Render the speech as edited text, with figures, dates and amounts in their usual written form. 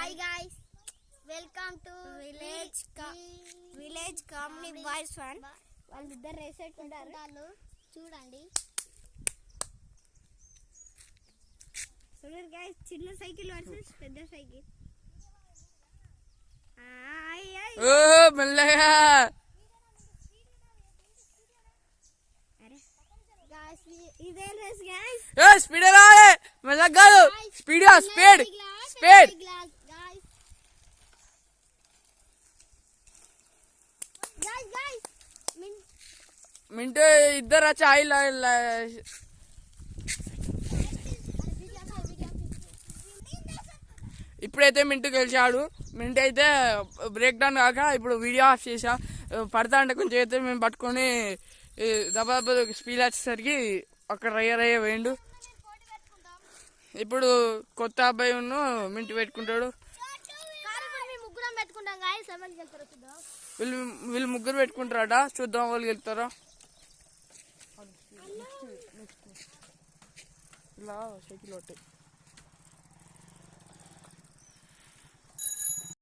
Hi guys, welcome to village comedy boys fun. వాళ్ళిద్దరు race పెట్టుకుంటారు చూడండి. చూడండి గైస్, చిన్న సైకిల్ వర్సెస్ పెద్ద సైకిల్. మెల్లగా ఇదే రేస్ గైస్. స్పీడ్ రావాలి, మెల్లగా కాదు, స్పీడ్ స్పీడ్ స్పీడ్. మింటూ ఇద్దరు వచ్చి ఆయిల్ ఇప్పుడైతే మింటూ గెలిచాడు. మింటూ అయితే బ్రేక్ డౌన్ కాక ఇప్పుడు వీడియో ఆఫ్ చేసా. పడతా అంటే కొంచెం అయితే మేము పట్టుకొని దెబ్బ స్పీడ్ వచ్చేసరికి అక్కడ రయ్య వేయండు. ఇప్పుడు కొత్త అబ్బాయి మింటూ పెట్టుకుంటాడు. వీళ్ళు ముగ్గురు పెట్టుకుంటారట, చూద్దాం వాళ్ళు వెళ్తారా. ఇలా సైకిల్ ఒకటి